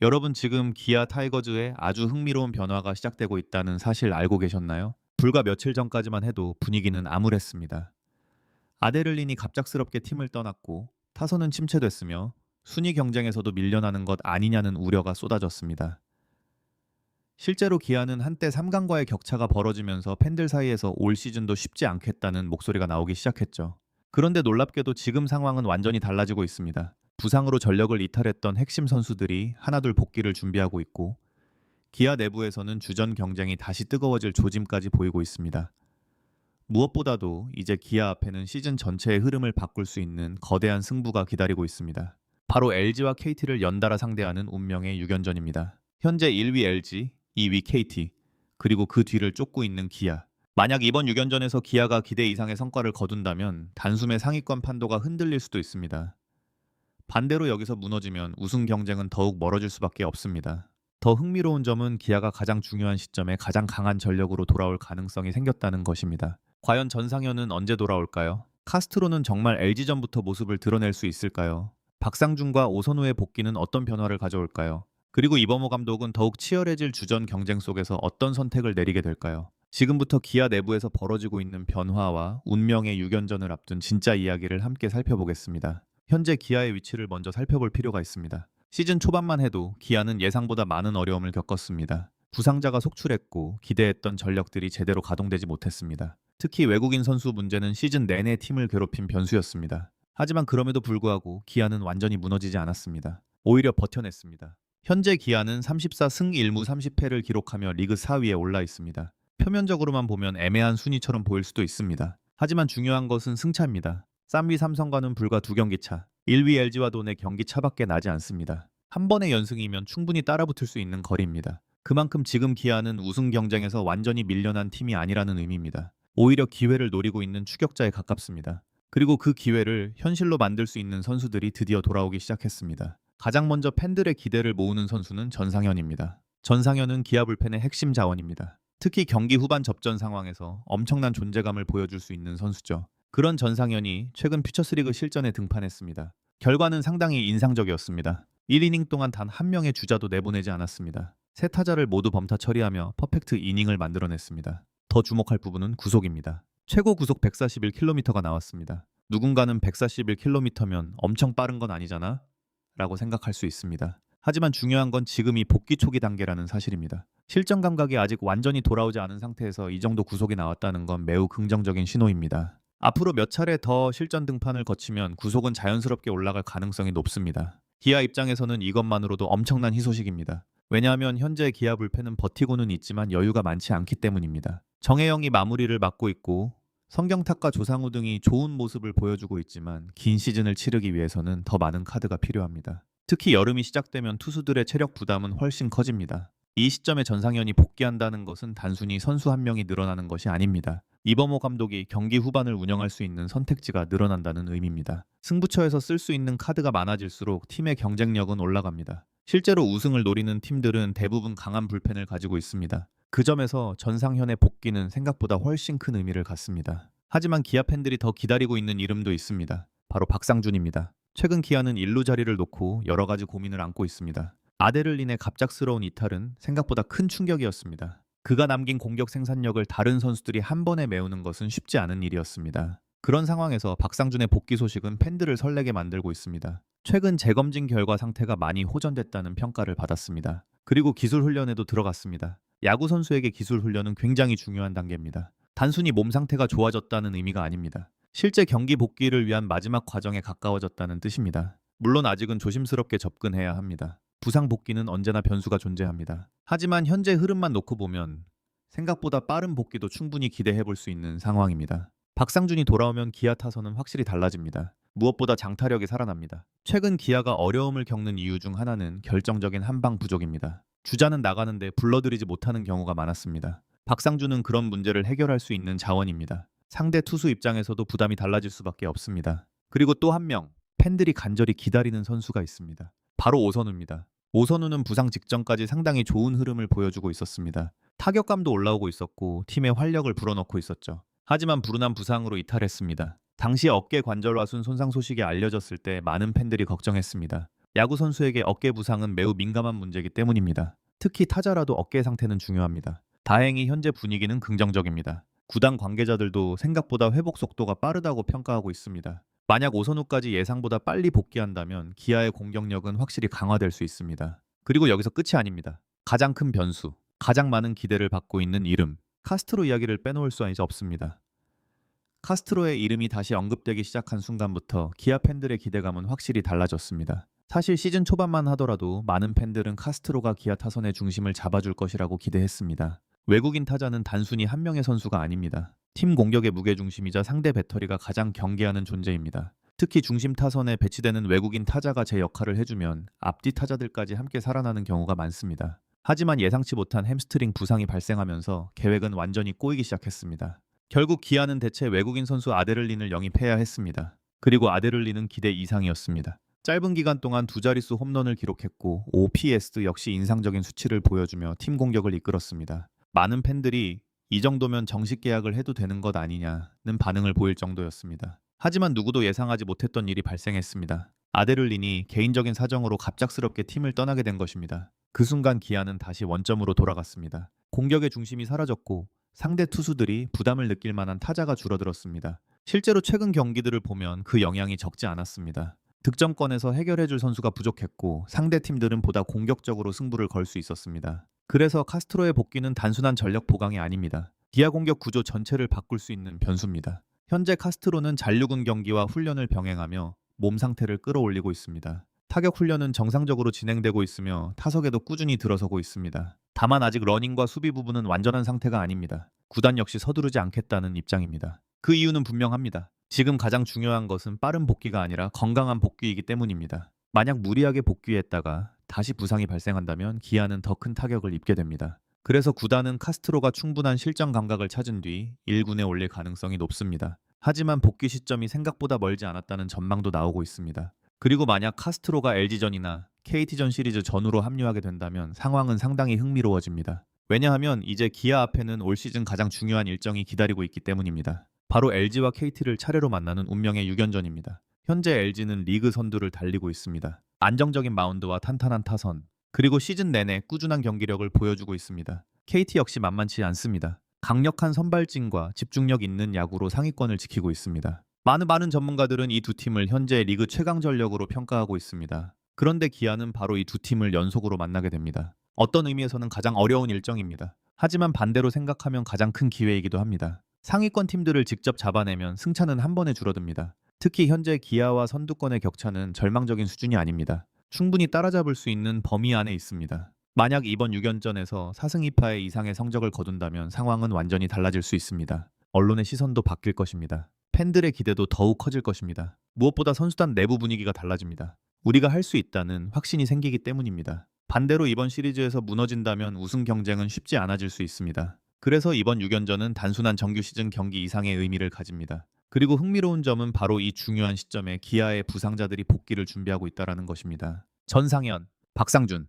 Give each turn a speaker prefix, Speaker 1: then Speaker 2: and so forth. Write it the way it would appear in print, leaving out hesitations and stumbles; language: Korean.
Speaker 1: 여러분 지금 기아 타이거즈에 아주 흥미로운 변화가 시작되고 있다는 사실 알고 계셨나요? 불과 며칠 전까지만 해도 분위기는 암울했습니다. 아데를린이 갑작스럽게 팀을 떠났고 타선은 침체됐으며 순위 경쟁에서도 밀려나는 것 아니냐는 우려가 쏟아졌습니다. 실제로 기아는 한때 3강과의 격차가 벌어지면서 팬들 사이에서 올 시즌도 쉽지 않겠다는 목소리가 나오기 시작했죠. 그런데 놀랍게도 지금 상황은 완전히 달라지고 있습니다. 부상으로 전력을 이탈했던 핵심 선수들이 하나둘 복귀를 준비하고 있고 기아 내부에서는 주전 경쟁이 다시 뜨거워질 조짐까지 보이고 있습니다. 무엇보다도 이제 기아 앞에는 시즌 전체의 흐름을 바꿀 수 있는 거대한 승부가 기다리고 있습니다. 바로 LG와 KT를 연달아 상대하는 운명의 6연전입니다. 현재 1위 LG, 2위 KT, 그리고 그 뒤를 쫓고 있는 기아. 만약 이번 6연전에서 기아가 기대 이상의 성과를 거둔다면 단숨에 상위권 판도가 흔들릴 수도 있습니다. 반대로 여기서 무너지면 우승 경쟁은 더욱 멀어질 수밖에 없습니다. 더 흥미로운 점은 기아가 가장 중요한 시점에 가장 강한 전력으로 돌아올 가능성이 생겼다는 것입니다. 과연 전상현은 언제 돌아올까요? 카스트로는 정말 LG전부터 모습을 드러낼 수 있을까요? 박상준과 오선우의 복귀는 어떤 변화를 가져올까요? 그리고 이범호 감독은 더욱 치열해질 주전 경쟁 속에서 어떤 선택을 내리게 될까요? 지금부터 기아 내부에서 벌어지고 있는 변화와 운명의 6연전을 앞둔 진짜 이야기를 함께 살펴보겠습니다. 현재 기아의 위치를 먼저 살펴볼 필요가 있습니다. 시즌 초반만 해도 기아는 예상보다 많은 어려움을 겪었습니다. 부상자가 속출했고 기대했던 전력들이 제대로 가동되지 못했습니다. 특히 외국인 선수 문제는 시즌 내내 팀을 괴롭힌 변수였습니다. 하지만 그럼에도 불구하고 기아는 완전히 무너지지 않았습니다. 오히려 버텨냈습니다. 현재 기아는 34승 1무 30패를 기록하며 리그 4위에 올라 있습니다. 표면적으로만 보면 애매한 순위처럼 보일 수도 있습니다. 하지만 중요한 것은 승차입니다. 쌍위 삼성과는 불과 2경기 차, 1위 LG와도 내 경기 차밖에 나지 않습니다. 한 번의 연승이면 충분히 따라붙을 수 있는 거리입니다. 그만큼 지금 기아는 우승 경쟁에서 완전히 밀려난 팀이 아니라는 의미입니다. 오히려 기회를 노리고 있는 추격자에 가깝습니다. 그리고 그 기회를 현실로 만들 수 있는 선수들이 드디어 돌아오기 시작했습니다. 가장 먼저 팬들의 기대를 모으는 선수는 전상현입니다. 전상현은 기아 불펜의 핵심 자원입니다. 특히 경기 후반 접전 상황에서 엄청난 존재감을 보여줄 수 있는 선수죠. 그런 전상현이 최근 퓨처스리그 실전에 등판했습니다. 결과는 상당히 인상적이었습니다. 1이닝 동안 단 한 명의 주자도 내보내지 않았습니다. 세 타자를 모두 범타 처리하며 퍼펙트 이닝을 만들어냈습니다. 더 주목할 부분은 구속입니다. 최고 구속 141km가 나왔습니다. 누군가는 141km면 엄청 빠른 건 아니잖아? 라고 생각할 수 있습니다. 하지만 중요한 건 지금이 복귀 초기 단계라는 사실입니다. 실전 감각이 아직 완전히 돌아오지 않은 상태에서 이 정도 구속이 나왔다는 건 매우 긍정적인 신호입니다. 앞으로 몇 차례 더 실전 등판을 거치면 구속은 자연스럽게 올라갈 가능성이 높습니다. 기아 입장에서는 이것만으로도 엄청난 희소식입니다. 왜냐하면 현재 기아 불펜은 버티고는 있지만 여유가 많지 않기 때문입니다. 정혜영이 마무리를 맡고 있고 성경탁과 조상우 등이 좋은 모습을 보여주고 있지만 긴 시즌을 치르기 위해서는 더 많은 카드가 필요합니다. 특히 여름이 시작되면 투수들의 체력 부담은 훨씬 커집니다. 이 시점에 전상현이 복귀한다는 것은 단순히 선수 한 명이 늘어나는 것이 아닙니다. 이범호 감독이 경기 후반을 운영할 수 있는 선택지가 늘어난다는 의미입니다. 승부처에서 쓸 수 있는 카드가 많아질수록 팀의 경쟁력은 올라갑니다. 실제로 우승을 노리는 팀들은 대부분 강한 불펜을 가지고 있습니다. 그 점에서 전상현의 복귀는 생각보다 훨씬 큰 의미를 갖습니다. 하지만 기아 팬들이 더 기다리고 있는 이름도 있습니다. 바로 박상준입니다. 최근 기아는 1루 자리를 놓고 여러 가지 고민을 안고 있습니다. 아데를린의 갑작스러운 이탈은 생각보다 큰 충격이었습니다. 그가 남긴 공격 생산력을 다른 선수들이 한 번에 메우는 것은 쉽지 않은 일이었습니다. 그런 상황에서 박상준의 복귀 소식은 팬들을 설레게 만들고 있습니다. 최근 재검진 결과 상태가 많이 호전됐다는 평가를 받았습니다. 그리고 기술 훈련에도 들어갔습니다. 야구 선수에게 기술 훈련은 굉장히 중요한 단계입니다. 단순히 몸 상태가 좋아졌다는 의미가 아닙니다. 실제 경기 복귀를 위한 마지막 과정에 가까워졌다는 뜻입니다. 물론 아직은 조심스럽게 접근해야 합니다. 부상 복귀는 언제나 변수가 존재합니다. 하지만 현재 흐름만 놓고 보면 생각보다 빠른 복귀도 충분히 기대해 볼 수 있는 상황입니다. 박상준이 돌아오면 기아 타선은 확실히 달라집니다. 무엇보다 장타력이 살아납니다. 최근 기아가 어려움을 겪는 이유 중 하나는 결정적인 한방 부족입니다. 주자는 나가는데 불러들이지 못하는 경우가 많았습니다. 박상준은 그런 문제를 해결할 수 있는 자원입니다. 상대 투수 입장에서도 부담이 달라질 수밖에 없습니다. 그리고 또 한 명, 팬들이 간절히 기다리는 선수가 있습니다. 바로 오선우입니다. 오선우는 부상 직전까지 상당히 좋은 흐름을 보여주고 있었습니다. 타격감도 올라오고 있었고 팀의 활력을 불어넣고 있었죠. 하지만 불운한 부상으로 이탈했습니다. 당시 어깨 관절화순 손상 소식이 알려졌을 때 많은 팬들이 걱정했습니다. 야구 선수에게 어깨 부상은 매우 민감한 문제이기 때문입니다. 특히 타자라도 어깨 상태는 중요합니다. 다행히 현재 분위기는 긍정적입니다. 구단 관계자들도 생각보다 회복 속도가 빠르다고 평가하고 있습니다. 만약 오선우까지 예상보다 빨리 복귀한다면 기아의 공격력은 확실히 강화될 수 있습니다. 그리고 여기서 끝이 아닙니다. 가장 큰 변수, 가장 많은 기대를 받고 있는 이름, 카스트로 이야기를 빼놓을 수 이제 없습니다. 카스트로의 이름이 다시 언급되기 시작한 순간부터 기아 팬들의 기대감은 확실히 달라졌습니다. 사실 시즌 초반만 하더라도 많은 팬들은 카스트로가 기아 타선의 중심을 잡아줄 것이라고 기대했습니다. 외국인 타자는 단순히 한 명의 선수가 아닙니다. 팀 공격의 무게중심이자 상대 배터리가 가장 경계하는 존재입니다. 특히 중심 타선에 배치되는 외국인 타자가 제 역할을 해주면 앞뒤 타자들까지 함께 살아나는 경우가 많습니다. 하지만 예상치 못한 햄스트링 부상이 발생하면서 계획은 완전히 꼬이기 시작했습니다. 결국 기아는 대체 외국인 선수 아데를린을 영입해야 했습니다. 그리고 아데를린은 기대 이상이었습니다. 짧은 기간 동안 두 자릿수 홈런을 기록했고 OPS 역시 인상적인 수치를 보여주며 팀 공격을 이끌었습니다. 많은 팬들이 이 정도면 정식 계약을 해도 되는 것 아니냐는 반응을 보일 정도였습니다. 하지만 누구도 예상하지 못했던 일이 발생했습니다. 아데를린이 개인적인 사정으로 갑작스럽게 팀을 떠나게 된 것입니다. 그 순간 기아는 다시 원점으로 돌아갔습니다. 공격의 중심이 사라졌고 상대 투수들이 부담을 느낄 만한 타자가 줄어들었습니다. 실제로 최근 경기들을 보면 그 영향이 적지 않았습니다. 득점권에서 해결해줄 선수가 부족했고 상대 팀들은 보다 공격적으로 승부를 걸 수 있었습니다. 그래서 카스트로의 복귀는 단순한 전력 보강이 아닙니다. 기아 공격 구조 전체를 바꿀 수 있는 변수입니다. 현재 카스트로는 잔류군 경기와 훈련을 병행하며 몸 상태를 끌어올리고 있습니다. 타격 훈련은 정상적으로 진행되고 있으며 타석에도 꾸준히 들어서고 있습니다. 다만 아직 러닝과 수비 부분은 완전한 상태가 아닙니다. 구단 역시 서두르지 않겠다는 입장입니다. 그 이유는 분명합니다. 지금 가장 중요한 것은 빠른 복귀가 아니라 건강한 복귀이기 때문입니다. 만약 무리하게 복귀했다가 다시 부상이 발생한다면 기아는 더 큰 타격을 입게 됩니다. 그래서 구단은 카스트로가 충분한 실전 감각을 찾은 뒤 1군에 올릴 가능성이 높습니다. 하지만 복귀 시점이 생각보다 멀지 않았다는 전망도 나오고 있습니다. 그리고 만약 카스트로가 LG전이나 KT전 시리즈 전후로 합류하게 된다면 상황은 상당히 흥미로워집니다. 왜냐하면 이제 기아 앞에는 올 시즌 가장 중요한 일정이 기다리고 있기 때문입니다. 바로 LG와 KT를 차례로 만나는 운명의 6연전입니다. 현재 LG는 리그 선두를 달리고 있습니다. 안정적인 마운드와 탄탄한 타선, 그리고 시즌 내내 꾸준한 경기력을 보여주고 있습니다. KT 역시 만만치 않습니다. 강력한 선발진과 집중력 있는 야구로 상위권을 지키고 있습니다. 많은 전문가들은 이 두 팀을 현재 리그 최강 전력으로 평가하고 있습니다. 그런데 기아는 바로 이 두 팀을 연속으로 만나게 됩니다. 어떤 의미에서는 가장 어려운 일정입니다. 하지만 반대로 생각하면 가장 큰 기회이기도 합니다. 상위권 팀들을 직접 잡아내면 승차는 한 번에 줄어듭니다. 특히 현재 기아와 선두권의 격차는 절망적인 수준이 아닙니다. 충분히 따라잡을 수 있는 범위 안에 있습니다. 만약 이번 6연전에서 4승 2패의 이상의 성적을 거둔다면 상황은 완전히 달라질 수 있습니다. 언론의 시선도 바뀔 것입니다. 팬들의 기대도 더욱 커질 것입니다. 무엇보다 선수단 내부 분위기가 달라집니다. 우리가 할 수 있다는 확신이 생기기 때문입니다. 반대로 이번 시리즈에서 무너진다면 우승 경쟁은 쉽지 않아질 수 있습니다. 그래서 이번 6연전은 단순한 정규 시즌 경기 이상의 의미를 가집니다. 그리고 흥미로운 점은 바로 이 중요한 시점에 기아의 부상자들이 복귀를 준비하고 있다는 것입니다. 전상현, 박상준,